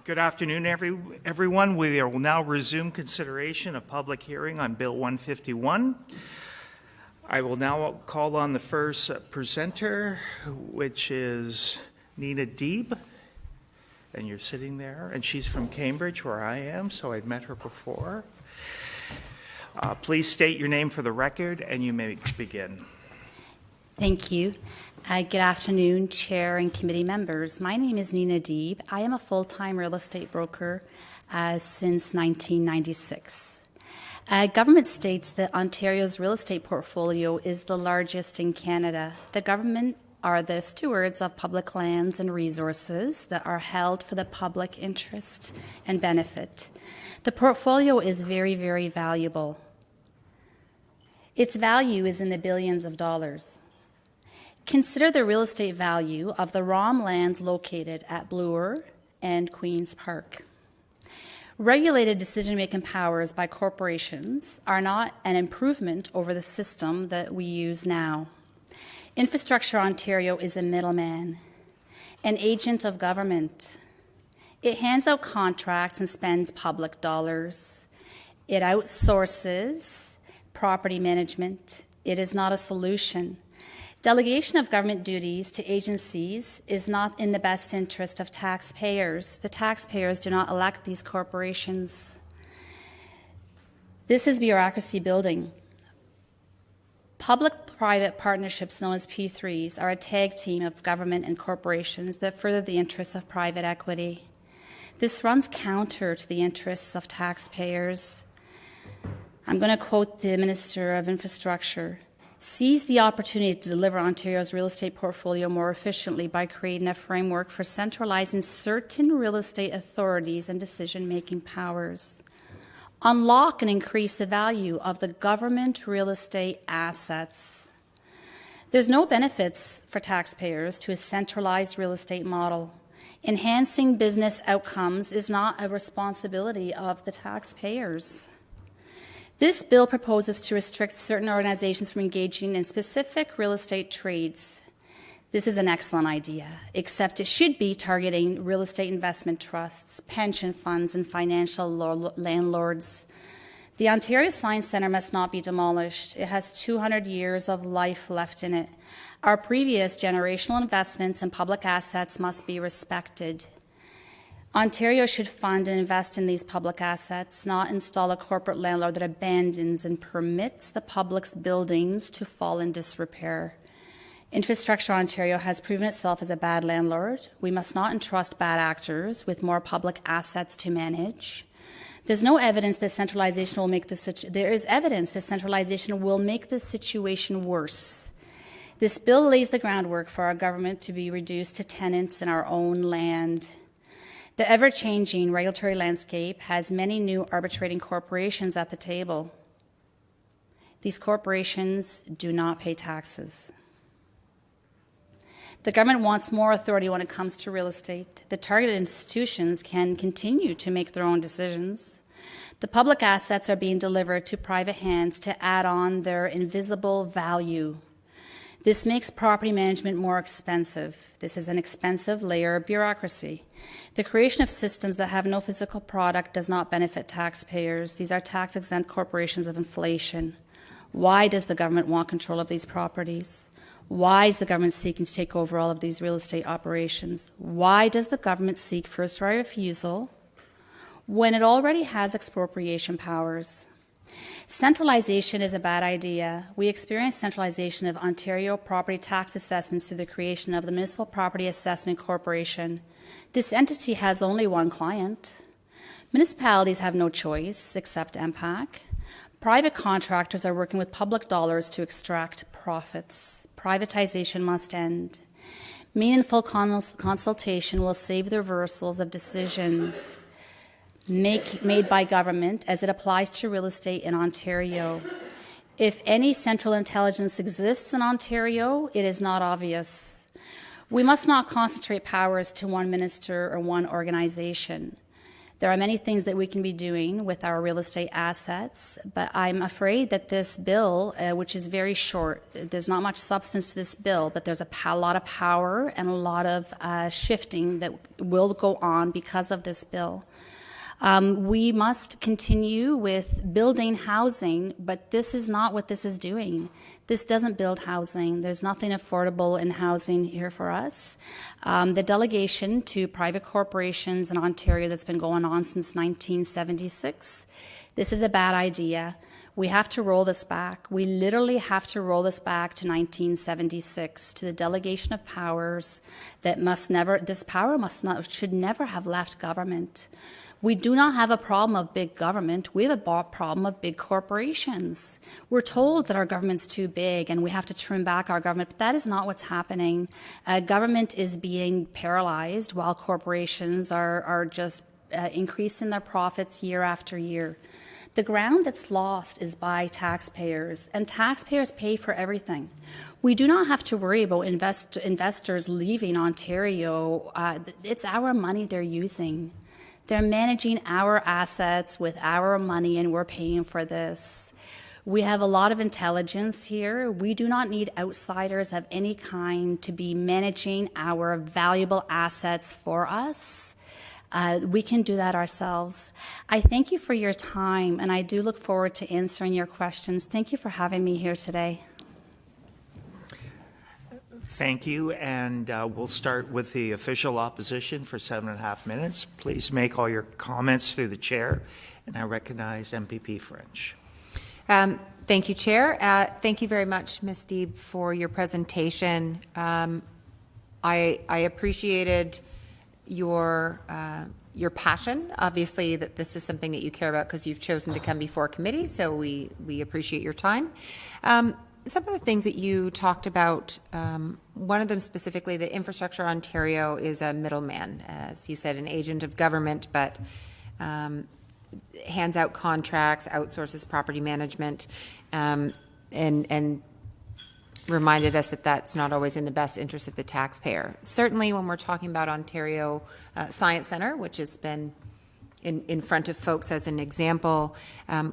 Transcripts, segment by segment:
Good afternoon, everyone. We will now resume consideration of public hearing on Bill 151. I will now call on the first presenter, which is Nina Deeb. And you're sitting there, and she's from Cambridge, where I am, so I've met her before. Please state your name for the record, and you may begin. Thank you. Good afternoon, Chair and committee members. My name is Nina Deeb. I am a full-time real estate broker since 1996. Government states that Ontario's real estate portfolio is the largest in Canada. The government are the stewards of public lands and resources that are held for the public interest and benefit. The portfolio is very, very valuable. Its value is in the billions of dollars. Consider the real estate value of the ROM lands located at Bloor and Queen's Park. Regulated decision-making powers by corporations are not an improvement over the system that we use now. Infrastructure Ontario is a middleman, an agent of government. It hands out contracts and spends public dollars. It outsources property management. It is not a solution. Delegation of government duties to agencies is not in the best interest of taxpayers. The taxpayers do not elect these corporations. This is bureaucracy building. Public-private partnerships, known as P3s, are a tag team of government and corporations that further the interests of private equity. This runs counter to the interests of taxpayers. I'm going to quote the Minister of Infrastructure. Seize the opportunity to deliver Ontario's real estate portfolio more efficiently by creating a framework for centralizing certain real estate authorities and decision-making powers. Unlock and increase the value of the government real estate assets. There's no benefits for taxpayers to a centralized real estate model. Enhancing business outcomes is not a responsibility of the taxpayers. This bill proposes to restrict certain organizations from engaging in specific real estate trades. This is an excellent idea, except it should be targeting real estate investment trusts, pension funds, and financial landlords. The Ontario Science Centre must not be demolished. It has 200 years of life left in it. Our previous generational investments in public assets must be respected. Ontario should fund and invest in these public assets, not install a corporate landlord that abandons and permits the public's buildings to fall in disrepair. Infrastructure Ontario has proven itself as a bad landlord. We must not entrust bad actors with more public assets to manage. There's no evidence that centralization will make there is evidence that centralization will make the situation worse. This bill lays the groundwork for our government to be reduced to tenants in our own land. The ever-changing regulatory landscape has many new arbitrating corporations at the table. These corporations do not pay taxes. The government wants more authority when it comes to real estate. The targeted institutions can continue to make their own decisions. The public assets are being delivered to private hands to add on their invisible value. This makes property management more expensive. This is an expensive layer of bureaucracy. The creation of systems that have no physical product does not benefit taxpayers. These are tax-exempt corporations of inflation. Why does the government want control of these properties? Why is the government seeking to take over all of these real estate operations? Why does the government seek first right of refusal when it already has expropriation powers? Centralization is a bad idea. We experienced centralization of Ontario property tax assessments through the creation of the Municipal Property Assessment Corporation. This entity has only one client. Municipalities have no choice except MPAC. Private contractors are working with public dollars to extract profits. Privatization must end. Meaningful consultation will save the reversals of decisions made by government as it applies to real estate in Ontario. If any central intelligence exists in Ontario, it is not obvious. We must not concentrate powers to one minister or one organization. There are many things that we can be doing with our real estate assets, but I'm afraid that this bill, which is very short, there's not much substance to this bill, but there's a lot of power and a lot of shifting that will go on because of this bill. We must continue with building housing, but this is not what this is doing. This doesn't build housing. There's nothing affordable in housing here for us. The delegation to private corporations in Ontario that's been going on since 1976, this is a bad idea. We have to roll this back. We literally have to roll this back to 1976, to the delegation of powers that should never have left government. We do not have a problem of big government. We have a problem of big corporations. We're told that our government's too big and we have to trim back our government, but that is not what's happening. Government is being paralyzed while corporations are just increasing their profits year after year. The ground that's lost is by taxpayers, and taxpayers pay for everything. We do not have to worry about investors leaving Ontario. It's our money they're using. They're managing our assets with our money, and we're paying for this. We have a lot of intelligence here. We do not need outsiders of any kind to be managing our valuable assets for us. We can do that ourselves. I thank you for your time, and I do look forward to answering your questions. Thank you for having me here today. Thank you, and we'll start with the official opposition for 7.5 minutes. Please make all your comments through the chair, and I recognize MPP French. Thank you, Chair. Thank you very much, Ms. Deeb, for your presentation. I appreciated your passion. Obviously, that this is something that you care about because you've chosen to come before committee, so we appreciate your time. Some of the things that you talked about, one of them specifically, that Infrastructure Ontario is a middleman, as you said, an agent of government, but hands out contracts, outsources property management, and reminded us that that's not always in the best interest of the taxpayer. Certainly when we're talking about Ontario Science Centre, which has been in front of folks as an example,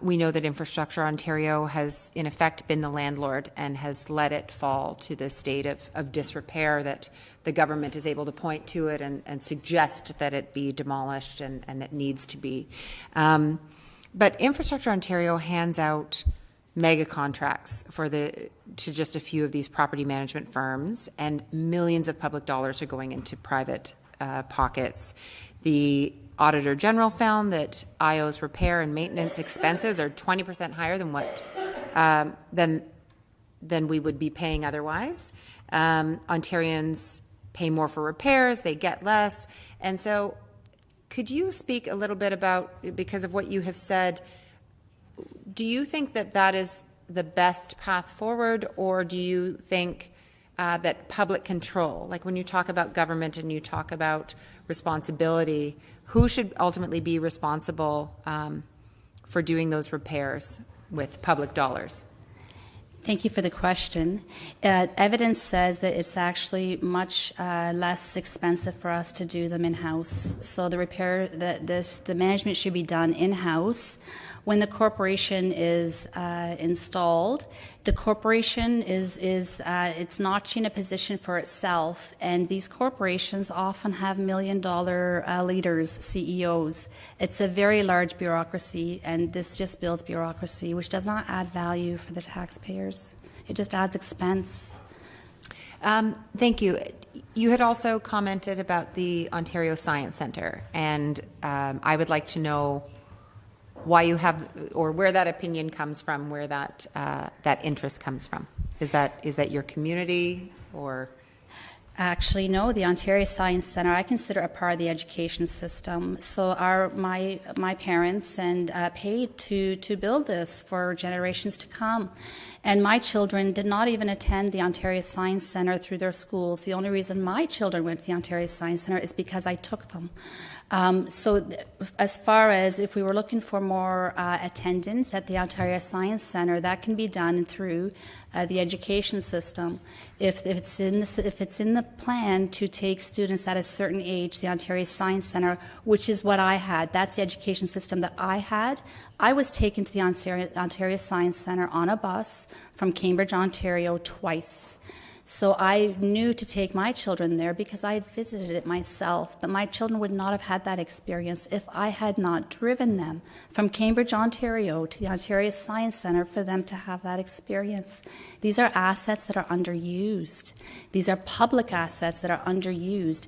we know that Infrastructure Ontario has in effect been the landlord and has let it fall to the state of disrepair that the government is able to point to it and suggest that it be demolished and it needs to be. But Infrastructure Ontario hands out mega contracts to just a few of these property management firms, and millions of public dollars are going into private pockets. The Auditor General found that IO's repair and maintenance expenses are 20% higher than what than we would be paying otherwise. Ontarians pay more for repairs, they get less. And so could you speak a little bit about, because of what you have said, do you think that that is the best path forward, or do you think that public control, like when you talk about government and you talk about responsibility, who should ultimately be responsible for doing those repairs with public dollars? Thank you for the question. Evidence says that it's actually much less expensive for us to do them in-house. So the the management should be done in-house. When the corporation is installed, the corporation it's notching a position for itself, and these corporations often have million-dollar leaders, CEOs. It's a very large bureaucracy, and this just builds bureaucracy, which does not add value for the taxpayers. It just adds expense. Thank you. You had also commented about the Ontario Science Centre, and I would like to know why you have, or where that opinion comes from, where that that interest comes from. Is that your community, or? Actually, no. The Ontario Science Centre, I consider a part of the education system. So my parents paid to build this for generations to come. And my children did not even attend the Ontario Science Centre through their schools. The only reason my children went to the Ontario Science Centre is because I took them. As far as if we were looking for more attendance at the Ontario Science Centre, that can be done through the education system. If it's in the plan to take students at a certain age to the Ontario Science Centre, which is what I had. That's the education system that I had. I was taken to the Ontario Science Centre on a bus from Cambridge, Ontario, twice. So I knew to take my children there because I had visited it myself, but my children would not have had that experience if I had not driven them from Cambridge, Ontario to the Ontario Science Centre for them to have that experience. These are assets that are underused. These are public assets that are underused.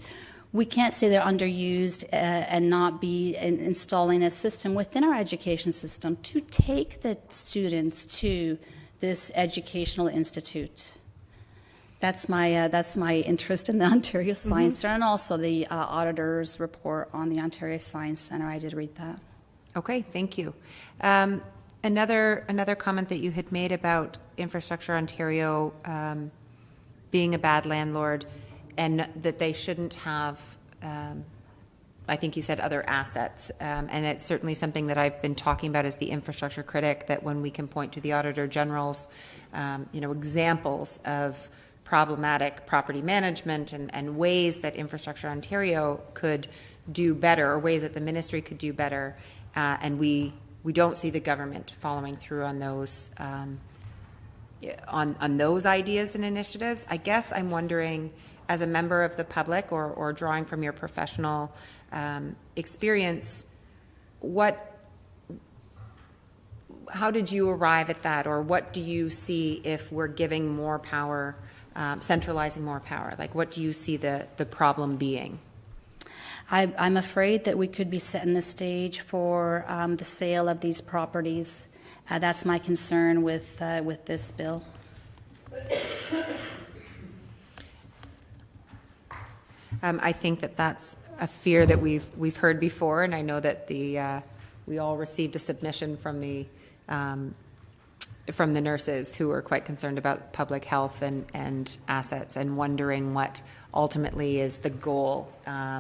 We can't say they're underused and not be installing a system within our education system to take the students to this educational institute. That's my interest in the Ontario Science Centre, and also the auditor's report on the Ontario Science Centre. I did read that. Okay, thank you. Another comment that you had made about Infrastructure Ontario being a bad landlord, and that they shouldn't have, I think you said, other assets. And it's certainly something that I've been talking about as the infrastructure critic, that when we can point to the Auditor General's examples of problematic property management and ways that Infrastructure Ontario could do better, or ways that the ministry could do better, and we don't see the government following through on those on those ideas and initiatives. I guess I'm wondering, as a member of the public, or drawing from your professional experience, how did you arrive at that, or what do you see if we're giving more power, centralizing more power? Like, what do you see the problem being? I'm afraid that we could be setting the stage for the sale of these properties. That's my concern with this bill. I think that's a fear that we've heard before, and I know that we all received a submission from the nurses who are quite concerned about public health and assets, and wondering what ultimately is the goal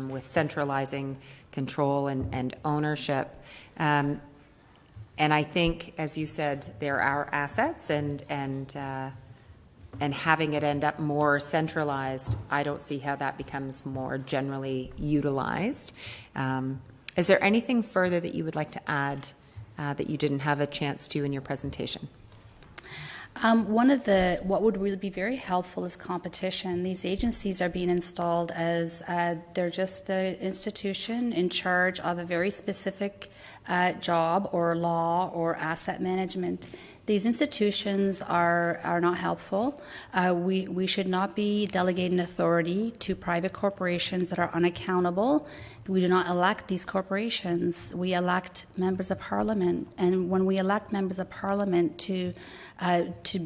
with centralizing control and ownership. And I think, as you said, there are assets, and having it end up more centralized, I don't see how that becomes more generally utilized. Is there anything further that you would like to add that you didn't have a chance to in your presentation? What would really be very helpful is competition. These agencies are being installed as they're just the institution in charge of a very specific job or law or asset management. These institutions are not helpful. We should not be delegating authority to private corporations that are unaccountable. We do not elect these corporations. We elect members of parliament, and when we elect members of parliament to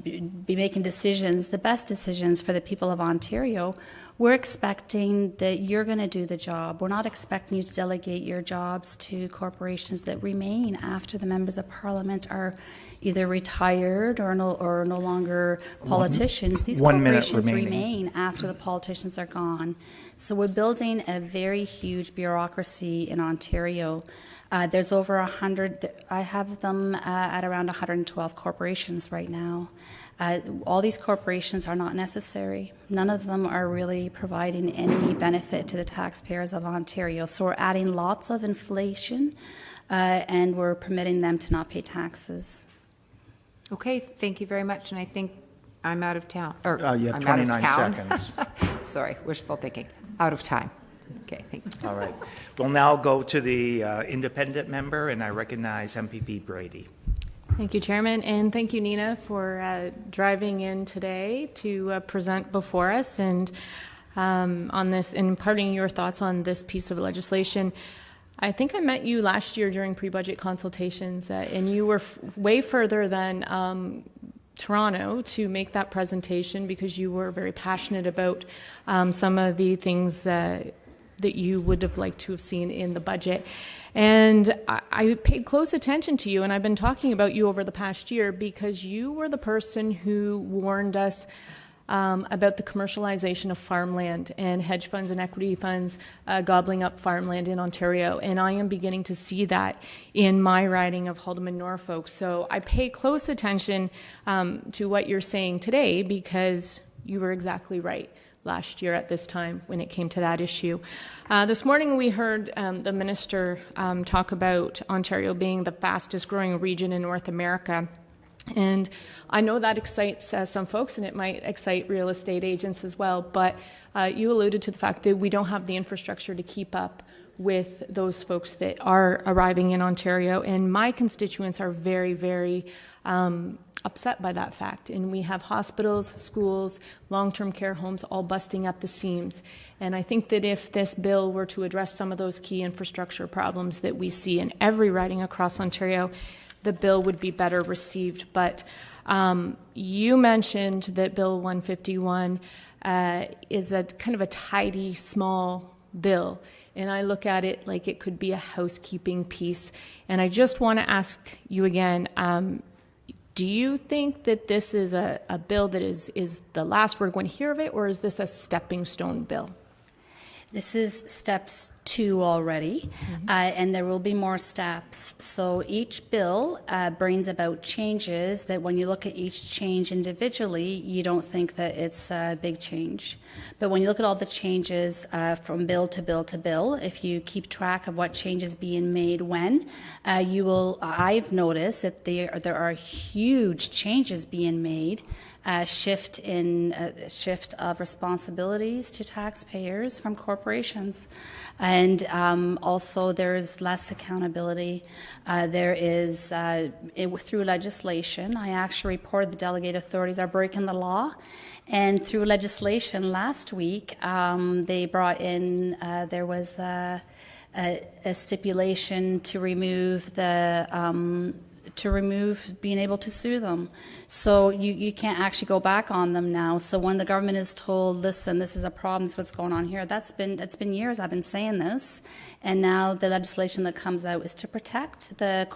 be making decisions, the best decisions for the people of Ontario, we're expecting that you're going to do the job. We're not expecting you to delegate your jobs to corporations that remain after the members of parliament are either retired or no longer politicians. These corporations remain after the politicians are gone. So we're building a very huge bureaucracy in Ontario. There's over 100, I have them at around 112 corporations right now. All these corporations are not necessary. None of them are really providing any benefit to the taxpayers of Ontario. So we're adding lots of inflation and we're permitting them to not pay taxes. Okay, thank you very much. And I think I'm out of town. Or You have I'm 29 out of town. seconds. Sorry, wishful thinking. Out of time. Okay, thank you. All right. We'll now go to the independent member, and I recognize MPP Brady. Thank you, Chairman, and thank you, Nina, for driving in today to present before us and on this, and imparting your thoughts on this piece of legislation. I think I met you last year during pre-budget consultations, and you were way further than Toronto to make that presentation, because you were very passionate about some of the things that you would have liked to have seen in the budget. And I paid close attention to you, and I've been talking about you over the past year because you were the person who warned us about the commercialization of farmland and hedge funds and equity funds gobbling up farmland in Ontario. And I am beginning to see that in my riding of Haldimand Norfolk. So I pay close attention to what you're saying today, because you were exactly right. last year at this time when it came to that issue. This morning we heard the minister talk about Ontario being the fastest growing region in North America. And I know that excites some folks, and it might excite real estate agents as well, but you alluded to the fact that we don't have the infrastructure to keep up with those folks that are arriving in Ontario, and my constituents are very, very upset by that fact. And we have hospitals, schools, long-term care homes all busting at the seams. And I think that if this bill were to address some of those key infrastructure problems that we see in every riding across Ontario, the bill would be better received. But you mentioned that Bill 151 is a kind of a tidy, small bill. And I look at it like it could be a housekeeping piece. And I just want to ask you again, do you think that this is a bill that is the last we're going to hear of it, or is this a stepping stone bill? This is steps 2 already, and there will be more steps. So each bill brings about changes that when you look at each change individually, you don't think that it's a big change. But when you look at all the changes from bill to bill to bill, if you keep track of what changes being made when, you will, I've noticed that there are huge changes being made, shift of responsibilities to taxpayers from corporations. And also there's less accountability. There is, through legislation, I actually reported the delegated authorities are breaking the law. And through legislation last week, they brought in, there was a stipulation to remove being able to sue them. So you can't actually go back on them now. So when the government is told, listen, this is a problem, this is what's going on here, it's been years I've been saying this. And now the legislation that comes out is to protect the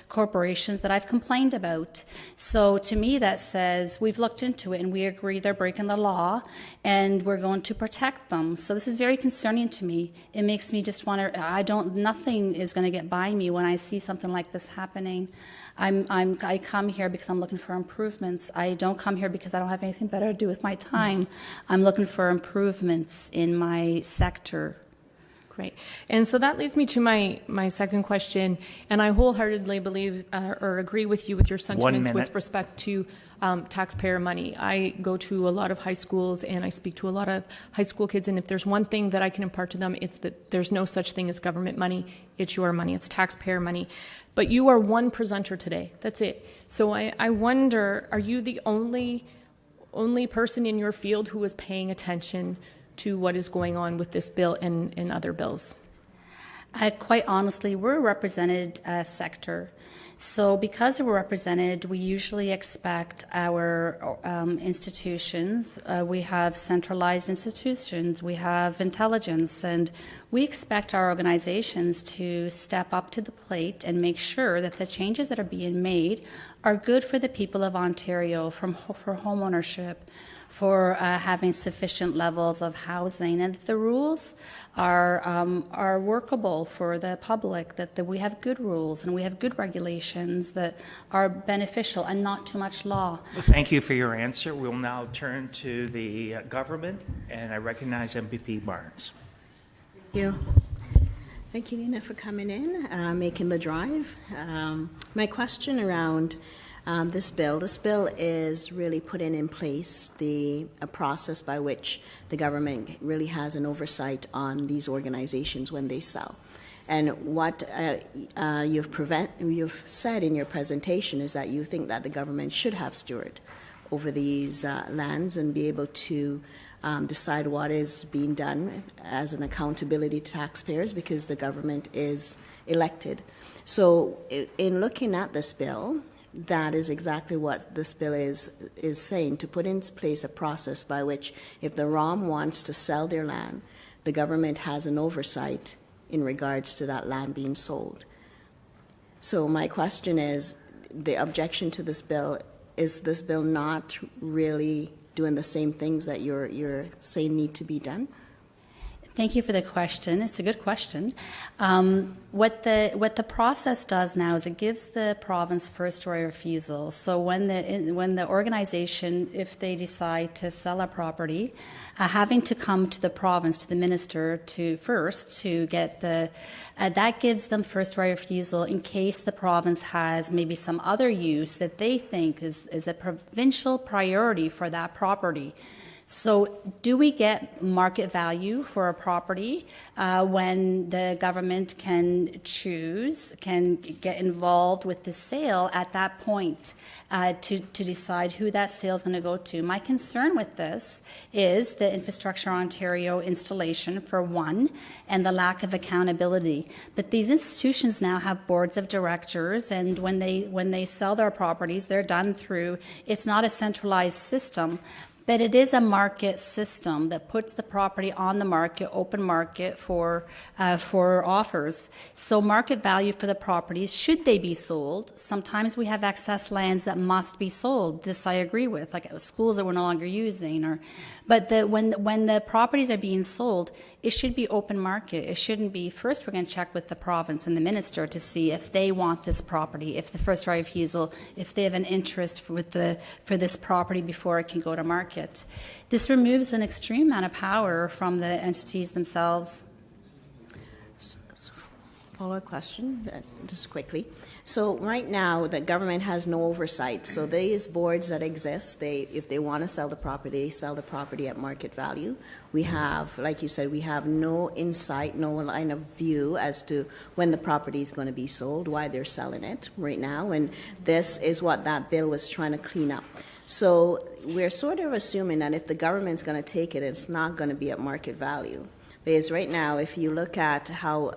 corporations that I've complained about. So to me that says we've looked into it and we agree they're breaking the law and we're going to protect them. So this is very concerning to me. It makes me just want to, nothing is going to get by me when I see something like this happening. I come here because I'm looking for improvements. I don't come here because I don't have anything better to do with my time. I'm looking for improvements in my sector. Great. And so that leads me to my second question, and I wholeheartedly believe or agree with you with your sentiments with respect to taxpayer money. I go to a lot of high schools and I speak to a lot of high school kids, and if there's one thing that I can impart to them, it's that there's no such thing as government money. It's your money. It's taxpayer money. But you are one presenter today. That's it. So I wonder, are you the only person in your field who is paying attention to what is going on with this bill and other bills? Quite honestly, we're a represented sector. So because we're represented, we usually expect our institutions, we have centralized institutions, we have intelligence, and we expect our organizations to step up to the plate and make sure that the changes that are being made are good for the people of Ontario for home ownership, for having sufficient levels of housing, and the rules are workable for the public, that we have good rules and we have good regulations that are beneficial and not too much law. Thank you for your answer. We'll now turn to the government, and I recognize MPP Barnes. Thank you. Thank you, Nina, for coming in, making the drive. My question around this bill is really putting in place a process by which the government really has an oversight on these organizations when they sell. And what you've said in your presentation is that you think that the government should have steward over these lands and be able to decide what is being done as an accountability to taxpayers, because the government is elected. So in looking at this bill, that is exactly what this bill is saying, to put in place a process by which if the ROM wants to sell their land, the government has an oversight in regards to that land being sold. So my question is, the objection to this bill, is this bill not really doing the same things that you're saying need to be done? Thank you for the question. It's a good question. What the process does now is it gives the province first right of refusal. So when the organization, if they decide to sell a property, having to come to the province, to the minister, to get that gives them first right of refusal in case the province has maybe some other use that they think is a provincial priority for that property. So do we get market value for a property when the government can get involved with the sale at that point to decide who that sale is going to go to? My concern with this is the Infrastructure Ontario installation, for one, and the lack of accountability. But these institutions now have boards of directors, and when they sell their properties, they're done through, it's not a centralized system, but it is a market system that puts the property on the market, open market for offers. So market value for the properties, should they be sold? Sometimes we have excess lands that must be sold. This I agree with, like schools that we're no longer using. But when the properties are being sold, it should be open market. It shouldn't be, first we're going to check with the province and the minister to see if they want this property, if the first right of refusal, if they have an interest for this property before it can go to market. This removes an extreme amount of power from the entities themselves. Follow-up question, just quickly. So right now, the government has no oversight. So these boards that exist, if they want to sell the property, they sell the property at market value. We have, like you said, we have no insight, no line of view as to when the property is going to be sold, why they're selling it right now. And this is what that bill was trying to clean up. So we're sort of assuming that if the government's going to take it, it's not going to be at market value. Because right now, if you look at how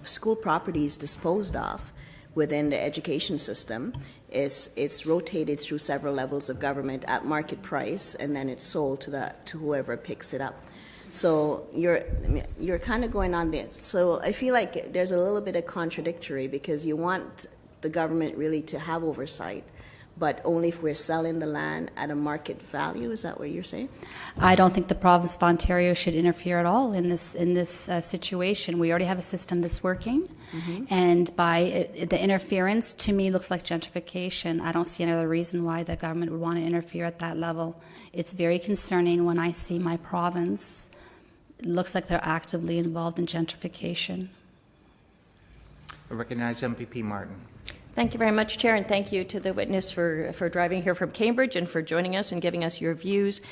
school property is disposed of within the education system, it's rotated through several levels of government at market price, and then it's sold to whoever picks it up. So you're kind of going on there. So I feel like there's a little bit of contradictory, because you want the government really to have oversight, but only if we're selling the land at a market value. Is that what you're saying? I don't think the province of Ontario should interfere at all in this situation. We already have a system that's working, and by the interference, to me, looks like gentrification. I don't see any other reason why the government would want to interfere at that level. It's very concerning when I see my province. It looks like they're actively involved in gentrification. I recognize MPP Martin. Thank you very much, Chair, and thank you to the witness for driving here from Cambridge and for joining us and giving us your views.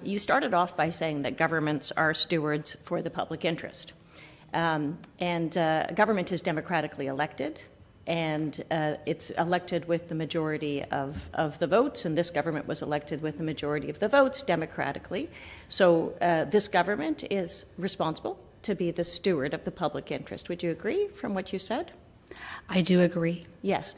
You started off by saying that governments are stewards for the public interest. Government is democratically elected, and it's elected with the majority of the votes, and this government was elected with the majority of the votes democratically. So this government is responsible to be the steward of the public interest. Would you agree from what you said? I do agree. Yes.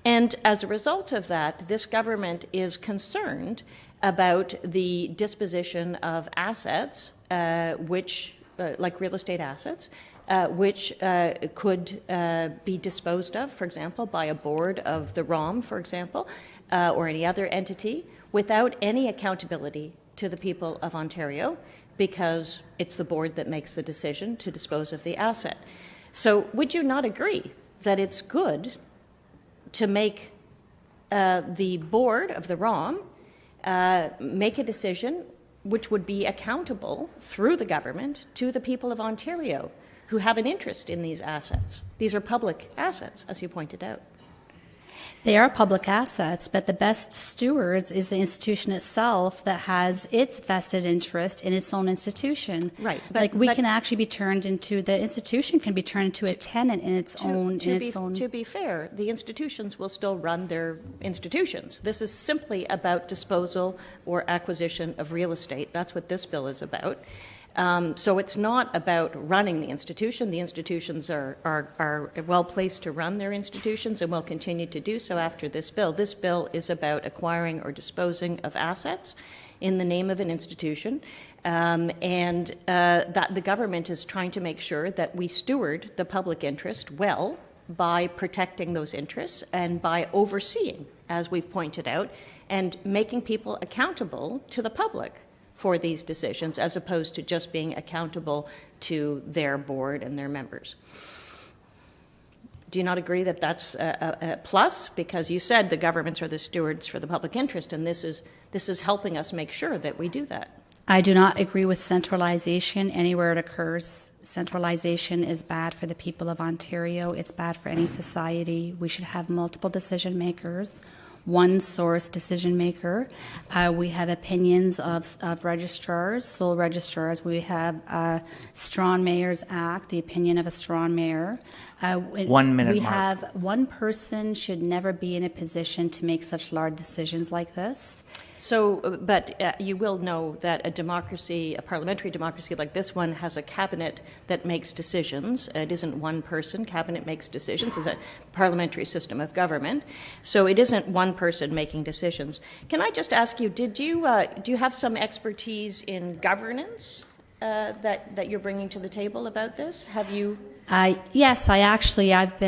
And as a result of that, this government is concerned about the disposition of assets, like real estate assets, which could be disposed of, for example, by a board of the ROM, for example, or any other entity, without any accountability to the people of Ontario, because it's the board that makes the decision to dispose of the asset. So would you not agree that it's good to make the board of the ROM make a decision which would be accountable through the government to the people of Ontario who have an interest in these assets? These are public assets, as you pointed out. They are public assets, but the best stewards is the institution itself that has its vested interest in its own institution. Right. But the institution can be turned into a tenant in its own. To be fair, the institutions will still run their institutions. This is simply about disposal or acquisition of real estate. That's what this bill is about. So it's not about running the institution. The institutions are well placed to run their institutions and will continue to do so after this bill. This bill is about acquiring or disposing of assets in the name of an institution, that the government is trying to make sure that we steward the public interest well by protecting those interests and by overseeing, as we've pointed out, and making people accountable to the public for these decisions, as opposed to just being accountable to their board and their members. Do you not agree that that's a plus? Because you said the governments are the stewards for the public interest, and this is helping us make sure that we do that. I do not agree with centralization anywhere it occurs. Centralization is bad for the people of Ontario. It's bad for any society. We should have multiple decision makers, one source decision maker. We have opinions of registrars, sole registrars. We have Strong Mayors Act, the opinion of a strong mayor. 1 minute We mark. have one person should never be in a position to make such large decisions like this. So, but you will know that a democracy, a parliamentary democracy like this one, has a cabinet that makes decisions. It isn't one person. Cabinet makes decisions. It's a parliamentary system of government. So it isn't one person making decisions. Can I just ask you, do you have some expertise in governance that you're bringing to the table about this? Have you? Yes, I've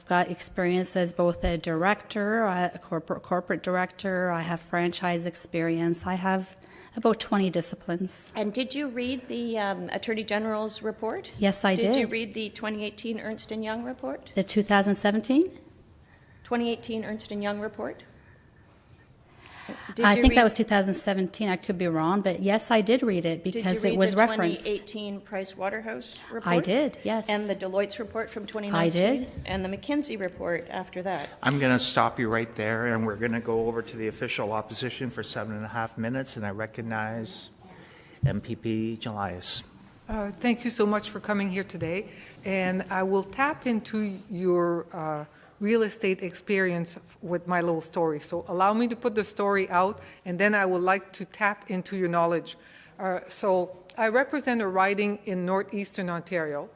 got experience as both a director, a corporate director. I have franchise experience. I have about 20 disciplines. And did you read the Attorney General's report? Yes, I did. Did you read the 2018 Ernst & Young report? The 2017? 2018 Ernst & Young report? I think that was 2017. I could be wrong, but yes, I did read it because it was referenced. Did you read the 2018 Price Waterhouse report? I did, yes. And the Deloitte's report from 2019? I did. And the McKinsey report after that? I'm going to stop you right there, and we're going to go over to the official opposition for 7.5 minutes, and I recognize MPP Jelias. Thank you so much for coming here today. And I will tap into your real estate experience with my little story. So allow me to put the story out, and then I would like to tap into your knowledge. So I represent a riding in northeastern Ontario.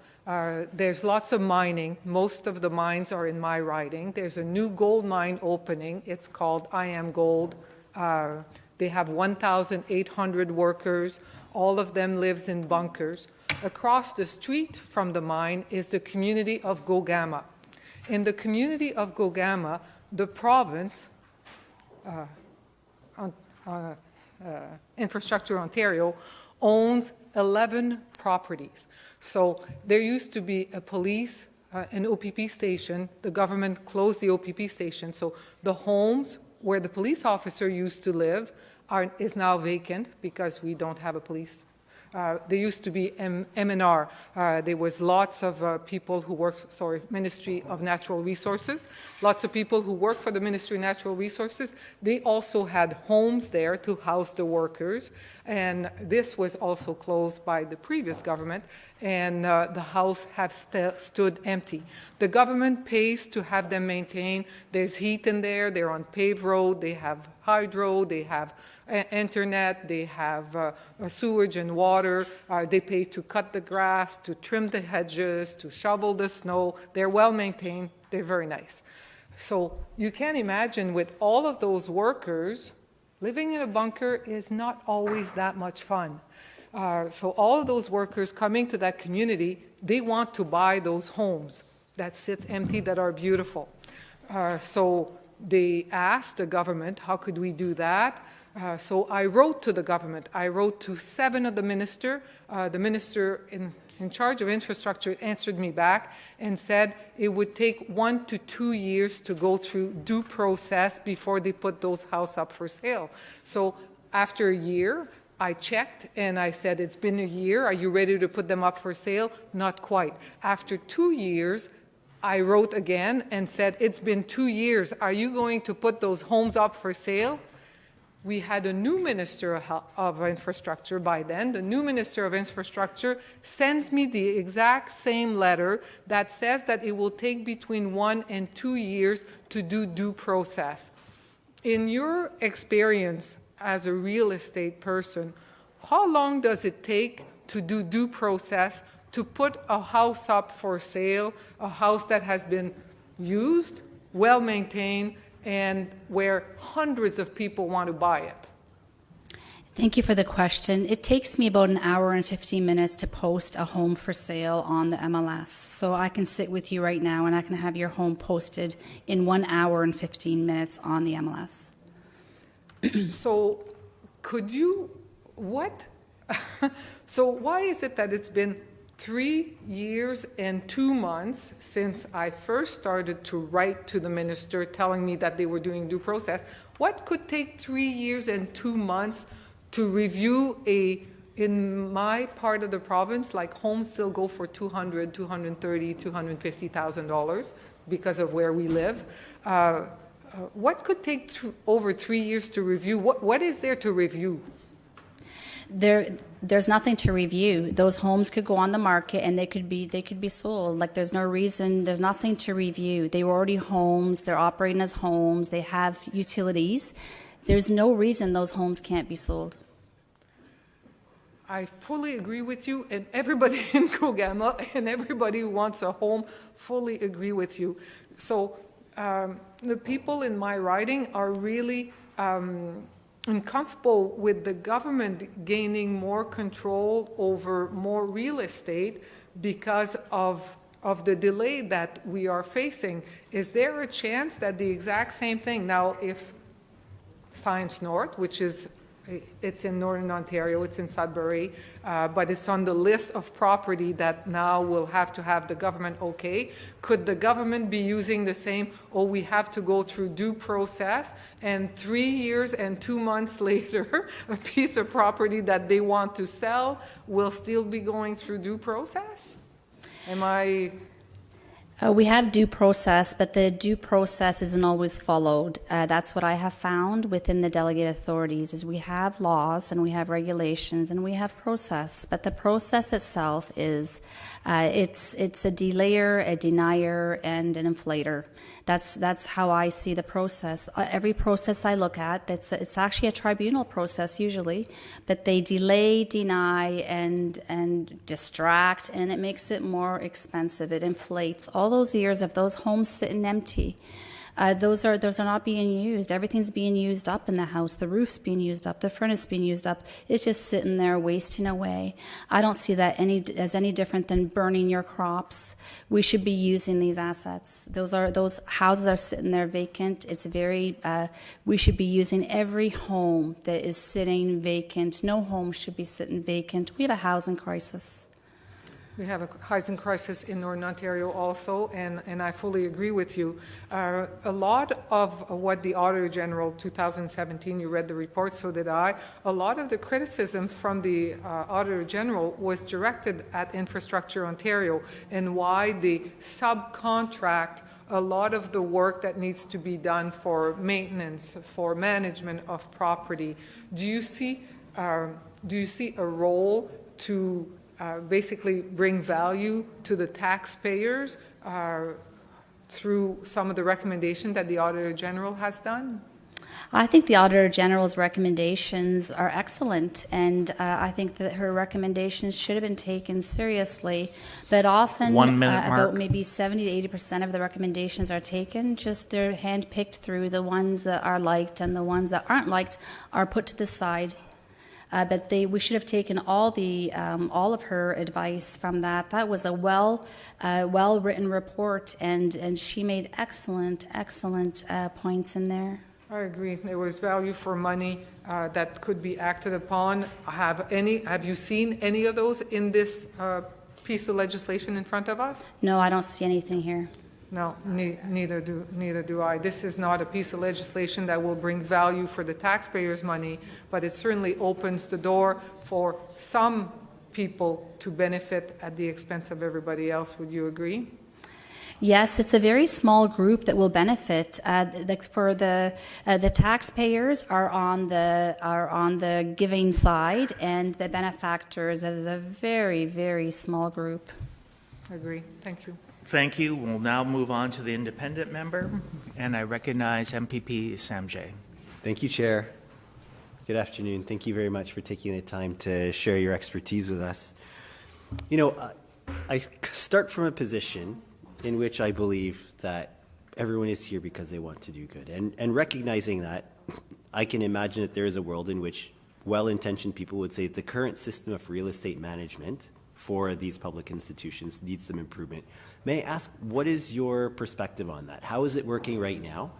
There's lots of mining. Most of the mines are in my riding. There's a new gold mine opening. It's called I Am Gold. They have 1,800 workers. All of them lives in bunkers. Across the street from the mine is the community of Gogama. In the community of Gogama, the province, Infrastructure Ontario, owns 11 properties. So there used to be a police, an OPP station. The government closed the OPP station. So the homes where the police officer used to live is now vacant because we don't have a police. There used to be MNR. There was lots of people who worked, Ministry of Natural Resources. Lots of people who work for the Ministry of Natural Resources. They also had homes there to house the workers. And this was also closed by the previous government. And the house have stood empty. The government pays to have them maintained. There's heat in there. They're on paved road. They have hydro. They have internet, they have sewage and water, they pay to cut the grass, to trim the hedges, to shovel the snow. They're well maintained, they're very nice. So you can imagine with all of those workers, living in a bunker is not always that much fun. So all of those workers coming to that community, they want to buy those homes that sit empty, that are beautiful. So they asked the government, how could we do that? So I wrote to the government. I wrote to 7 of the minister. The minister in charge of infrastructure answered me back and said it would take 1 to 2 years to go through due process before they put those houses up for sale. So after a year, I checked and I said, it's been a year. Are you ready to put them up for sale? Not quite. After 2 years, I wrote again and said, it's been 2 years. Are you going to put those homes up for sale? We had a new Minister of Infrastructure by then. The new Minister of Infrastructure sends me the exact same letter that says that it will take between 1 and 2 years to do due process. In your experience as a real estate person, how long does it take to do due process to put a house up for sale, a house that has been used, well maintained, and where hundreds of people want to buy it? Thank you for the question. It takes me about 1 hour and 15 minutes to post a home for sale on the MLS. So I can sit with you right now and I can have your home posted in 1 hour and 15 minutes on the MLS. So could you what, so why is it that it's been 3 years and 2 months since I first started to write to the minister telling me that they were doing due process? What could take 3 years and 2 months to review in my part of the province, like homes still go for $200,000, $230,000, $250,000 because of where we live. What could take over 3 years to review? What is there to review? There's nothing to review. Those homes could go on the market and they could be sold. Like there's no reason, there's nothing to review. They were already homes, they're operating as homes, they have utilities. There's no reason those homes can't be sold. I fully agree with you, and everybody in Kogama and everybody who wants a home fully agree with you. So the people in my riding are really uncomfortable with the government gaining more control over more real estate because of the delay that we are facing. Is there a chance that the exact same thing, now if Science North, which is it's in Northern Ontario, it's in Sudbury, but it's on the list of property that now will have to have the government okay. Could the government be using the same, we have to go through due process, and 3 years and 2 months later, a piece of property that they want to sell will still be going through due process? Am I... We have due process, but the due process isn't always followed. That's what I have found within the delegated authorities is we have laws and we have regulations and we have process, but the process itself is it's a delayer, a denier, and an inflator. That's how I see the process. Every process I look at, it's actually a tribunal process usually, but they delay, deny, and distract, and it makes it more expensive. It inflates all those years of those homes sitting empty. Those are not being used. Everything's being used up in the house. The roof's being used up. The furnace being used up. It's just sitting there wasting away. I don't see that as any different than burning your crops. We should be using these assets. Those houses are sitting there vacant. It's very. We should be using every home that is sitting vacant. No home should be sitting vacant. We have a housing crisis. We have a housing crisis in Northern Ontario also, and I fully agree with you. A lot of what the Auditor General 2017, you read the report, so did I, a lot of the criticism from the Auditor General was directed at Infrastructure Ontario and why they subcontract a lot of the work that needs to be done for maintenance, for management of property. Do you see a role to basically bring value to the taxpayers through some of the recommendations that the Auditor General has done? I think the Auditor General's recommendations are excellent, and I think that her recommendations should have been taken seriously. But often, 1 minute mark. about maybe 70 to 80% of the recommendations are taken, just they're handpicked through. The ones that are liked and the ones that aren't liked are put to the side. But we should have taken all of her advice from that. That was a well-written report, and she made excellent points in there. I agree. There was value for money that could be acted upon. Have you seen any of those in this piece of legislation in front of us? No, I don't see anything here. No, neither do I. This is not a piece of legislation that will bring value for the taxpayers' money, but it certainly opens the door for some people to benefit at the expense of everybody else. Would you agree? Yes, it's a very small group that will benefit. For the taxpayers are on the giving side, and the benefactors is a very small group. I agree. Thank you. Thank you. We'll now move on to the independent member, and I recognize MPP Samjay. Thank you, Chair. Good afternoon. Thank you very much for taking the time to share your expertise with us. You know, I start from a position in which I believe that everyone is here because they want to do good. And recognizing that, I can imagine that there is a world in which well-intentioned people would say the current system of real estate management for these public institutions needs some improvement. May I ask, what is your perspective on that? How is it working right now?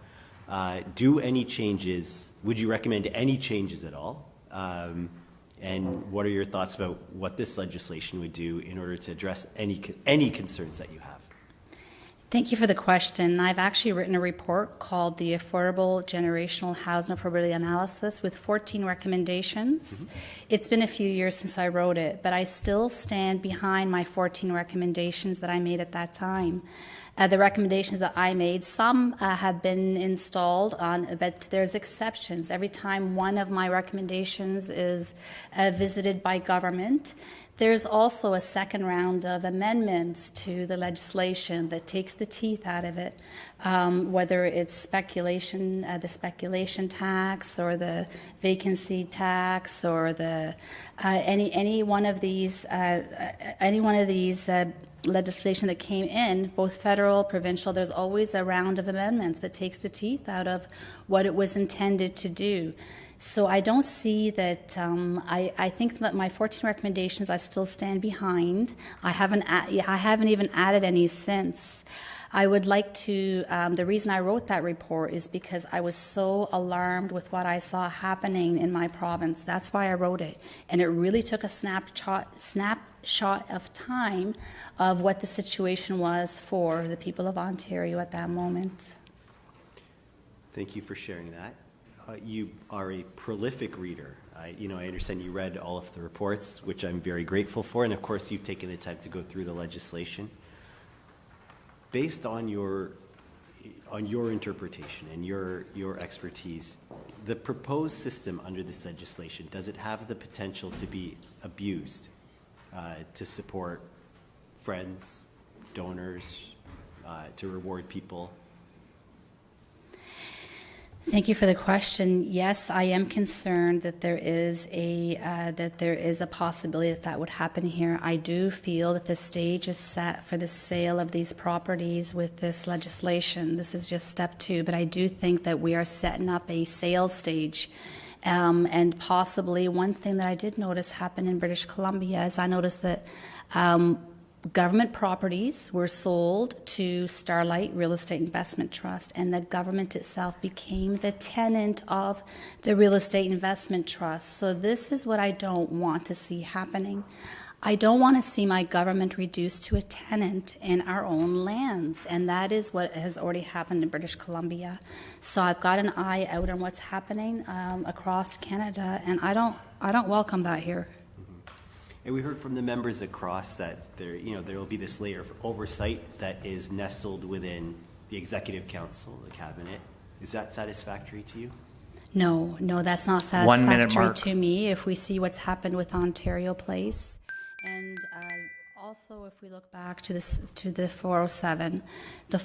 Would you recommend any changes at all? And what are your thoughts about what this legislation would do in order to address any concerns that you have? Thank you for the question. I've actually written a report called the Affordable Generational Housing Affordability Analysis with 14 recommendations. It's been a few years since I wrote it, but I still stand behind my 14 recommendations that I made at that time. The recommendations that I made, some have been installed on, but there's exceptions. Every time one of my recommendations is visited by government, there's also a second round of amendments to the legislation that takes the teeth out of it, whether it's speculation, the speculation tax, or the vacancy tax, or the any one of these legislation that came in, both federal, provincial. There's always a round of amendments that takes the teeth out of what it was intended to do. So I don't see that. I think that my 14 recommendations I still stand behind. I haven't even added any since. I would like to. The reason I wrote that report is because I was so alarmed with what I saw happening in my province. That's why I wrote it, and it really took a snapshot of time of what the situation was for the people of Ontario at that moment. Thank you for sharing that. You are a prolific reader. I understand you read all of the reports, which I'm very grateful for, and of course you've taken the time to go through the legislation. Based on your interpretation and your expertise, the proposed system under this legislation, does it have the potential to be abused to support friends, donors, to reward people? Thank you for the question. Yes, I am concerned that there is a possibility that would happen here. I do feel that the stage is set for the sale of these properties with this legislation. This is just step 2, but I do think that we are setting up a sales stage. And possibly one thing that I did notice happen in British Columbia is I noticed that government properties were sold to Starlight Real Estate Investment Trust, and the government itself became the tenant of the Real Estate Investment Trust. So this is what I don't want to see happening. I don't want to see my government reduced to a tenant in our own lands, and that is what has already happened in British Columbia. So I've got an eye out on what's happening across Canada, and I don't welcome that here. And we heard from the members across that there will be this layer of oversight that is nestled within the Executive Council, the Cabinet. Is that satisfactory to you? No, that's not 1 minute satisfactory mark. to me if we see what's happened with Ontario Place. And also, if we look back to the 407, a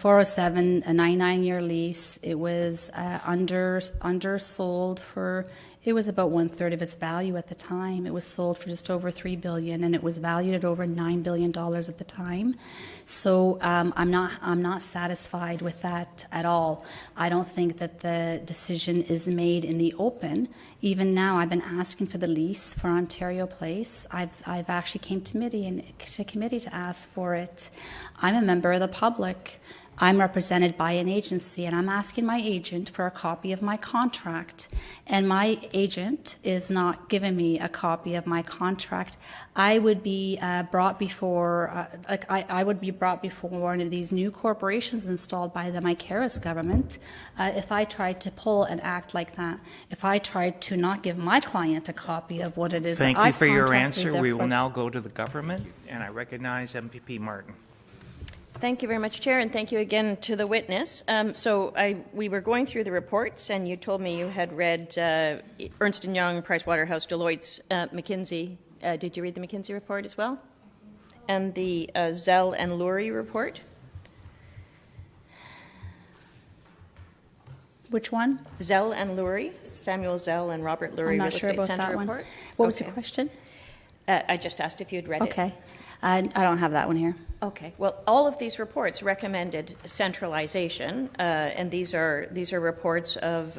99-year lease, it was undersold for. It was about 1/3 of its value at the time. It was sold for just over $3 billion, and it was valued at over $9 billion at the time. So I'm not satisfied with that at all. I don't think that the decision is made in the open. Even now, I've been asking for the lease for Ontario Place. I've actually came to committee to ask for it. I'm a member of the public. I'm represented by an agency, and I'm asking my agent for a copy of my contract, and my agent is not giving me a copy of my contract. I would be brought before, I would be brought before one of these new corporations installed by the Mike Harris government if I tried to pull an act like that. If I tried to not give my client a copy of what it is Thank that you I've for your contracted answer. We will for. now go to the government, and I recognize MPP Martin. Thank you very much, Chair, and thank you again to the witness. We were going through the reports, and you told me you had read Ernst & Young, Pricewaterhouse, Deloitte's, McKinsey. Did you read the McKinsey report as well? And the Zell and Lurie report? Which one? Zell and Lurie, Samuel Zell and Robert Lurie I'm not Real sure Estate about Center that one. report. What was Okay. your question? I just asked if you'd read it. Okay. I don't have that one here. Okay. Well, all of these reports recommended centralization, and these are reports of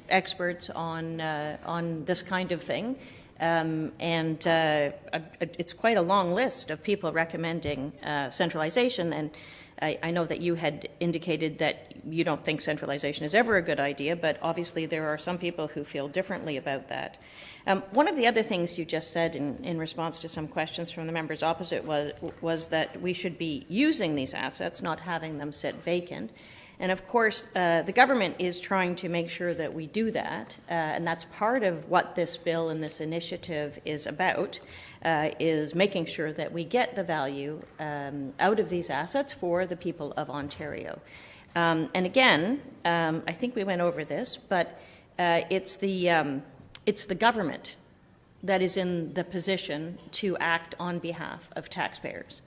experts on this kind of thing. It's quite a long list of people recommending centralization, and I know that you had indicated that you don't think centralization is ever a good idea, but obviously there are some people who feel differently about that. One of the other things you just said in response to some questions from the members opposite was that we should be using these assets, not having them sit vacant. And of course, the government is trying to make sure that we do that, and that's part of what this bill and this initiative is about, is making sure that we get the value out of these assets for the people of Ontario. And again, I think we went over this, but it's the government that is in the position to act on behalf of taxpayers.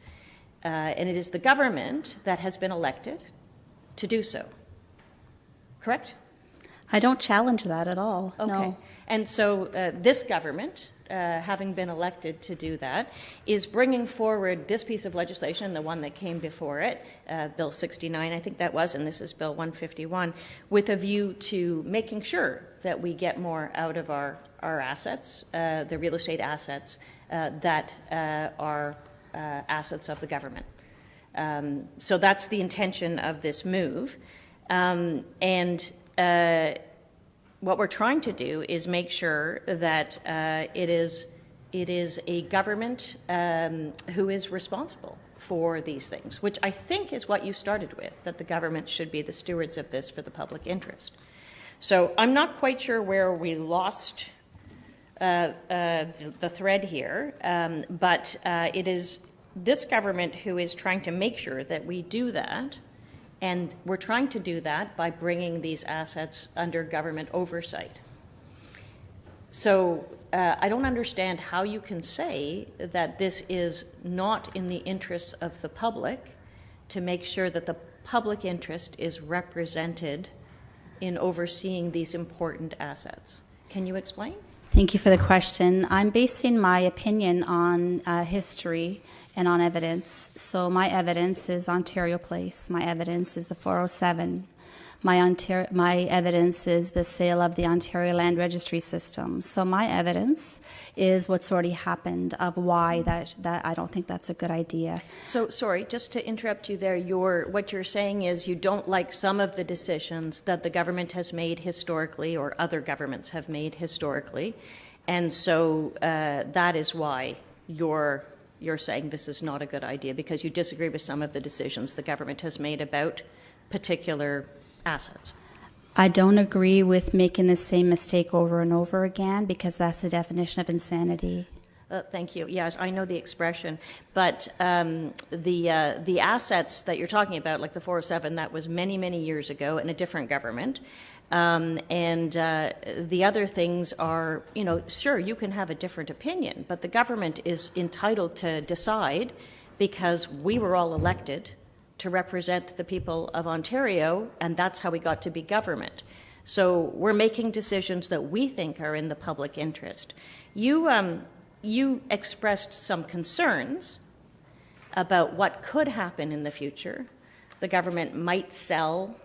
And it is the government that has been elected to do so. Correct? I don't challenge that at all. Okay. No. And so this government, having been elected to do that, is bringing forward this piece of legislation, the one that came before it, Bill 69, I think that was, and this is Bill 151, with a view to making sure that we get more out of our assets, the real estate assets that are assets of the government. So that's the intention of this move. What we're trying to do is make sure that it is a government who is responsible for these things, which I think is what you started with, that the government should be the stewards of this for the public interest. So I'm not quite sure where we lost the thread here, but it is this government who is trying to make sure that we do that, and we're trying to do that by bringing these assets under government oversight. So I don't understand how you can say that this is not in the interests of the public to make sure that the public interest is represented in overseeing these important assets. Can you explain? Thank you for the question. I'm basing my opinion on history and on evidence. So my evidence is Ontario Place. My evidence is the 407. My evidence is the sale of the Ontario Land Registry System. So my evidence is what's already happened of why that I don't think that's a good idea. So, sorry, just to interrupt you there, what you're saying is you don't like some of the decisions that the government has made historically or other governments have made historically, and so that is why you're saying this is not a good idea, because you disagree with some of the decisions the government has made about particular assets. I don't agree with making the same mistake over and over again, because that's the definition of insanity. Thank you. Yes, I know the expression, but the assets that you're talking about, like the 407, that was many, many years ago in a different government. The other things are, sure, you can have a different opinion, but the government is entitled to decide, because we were all elected to represent the people of Ontario, and that's how we got to be government. So we're making decisions that we think are in the public interest. You expressed some concerns about what could happen in the future. The government might sell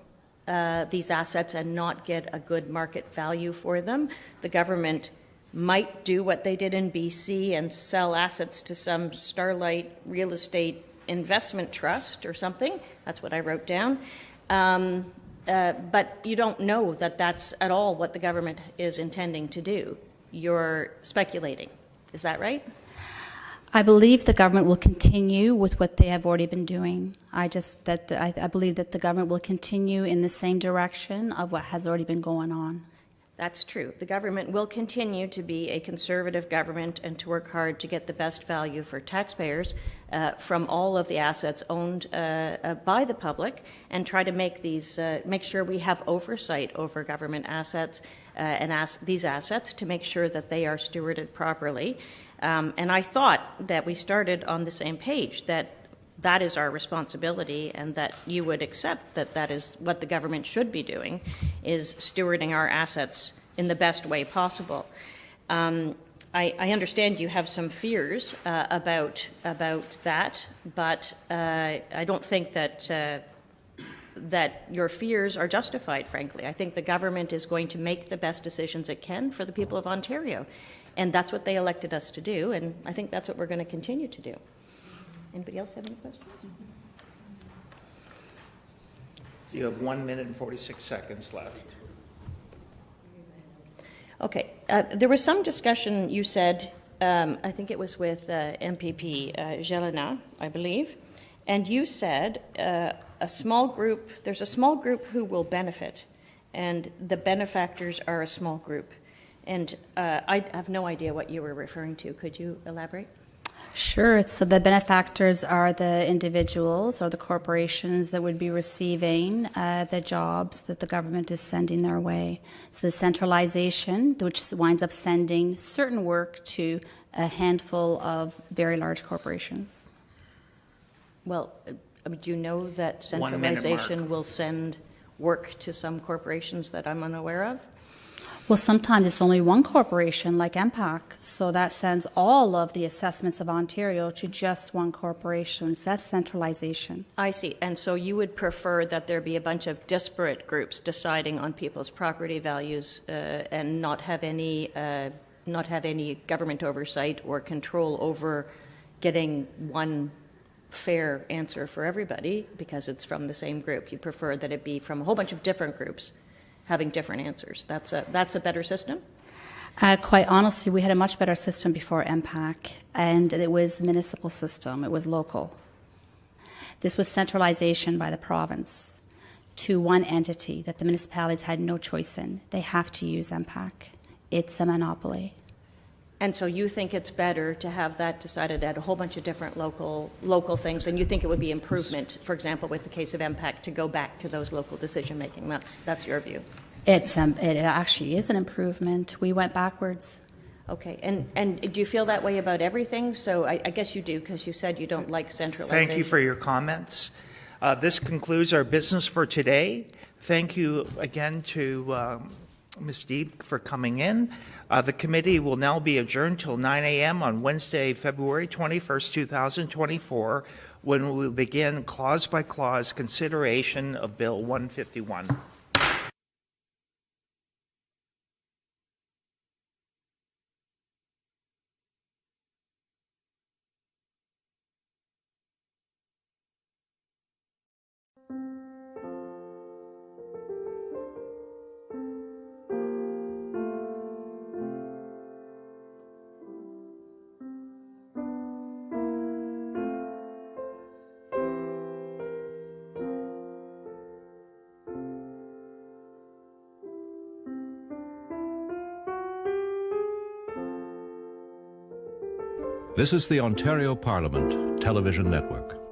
these assets and not get a good market value for them. The government might do what they did in BC and sell assets to some Starlight real estate investment trust or something. That's what I wrote down. But you don't know that that's at all what the government is intending to do. You're speculating. Is that right? I believe the government will continue with what they have already been doing. I believe that the government will continue in the same direction of what has already been going on. That's true. The government will continue to be a conservative government and to work hard to get the best value for taxpayers from all of the assets owned by the public, and try to make sure we have oversight over government assets these assets to make sure that they are stewarded properly. And I thought that we started on the same page, that is our responsibility, and that you would accept that is what the government should be doing, is stewarding our assets in the best way possible. I understand you have some fears about that, but I don't think that your fears are justified, frankly. I think the government is going to make the best decisions it can for the people of Ontario. And that's what they elected us to do, and I think that's what we're going to continue to do. Anybody else have any questions? You have 1 minute and 46 seconds left. Okay. There was some discussion, you said, I think it was with MPP Jelena, I believe, and you said there's a small group who will benefit, and the benefactors are a small group. And I have no idea what you were referring to. Could you elaborate? Sure. So the benefactors are the individuals or the corporations that would be receiving the jobs that the government is sending their way. So the centralization, which winds up sending certain work to a handful of very large corporations. Well, do you know that 1 minute, centralization Mark. will send work to some corporations that I'm unaware of? Well, sometimes it's only one corporation, like MPAC, so that sends all of the assessments of Ontario to just one corporation. So that's centralization. I see. And so you would prefer that there be a bunch of disparate groups deciding on people's property values and not have any government oversight or control over getting one fair answer for everybody because it's from the same group. You prefer that it be from a whole bunch of different groups having different answers. That's a better system? Quite honestly, we had a much better system before MPAC, and it was municipal system. It was local. This was centralization by the province to one entity that the municipalities had no choice in. They have to use MPAC. It's a monopoly. And so you think it's better to have that decided at a whole bunch of different local things, and you think it would be improvement, for example, with the case of MPAC, to go back to those local decision-making. That's your view. It actually is an improvement. We went backwards. Okay. And do you feel that way about everything? So I guess you do, because you said you don't like centralization. Thank you for your comments. This concludes our business for today. Thank you again to Ms. Deeb for coming in. The committee will now be adjourned till 9 a.m. on Wednesday, February 21st, 2024, when we will begin clause-by-clause consideration of Bill 151. This is the Ontario Parliament Television Network.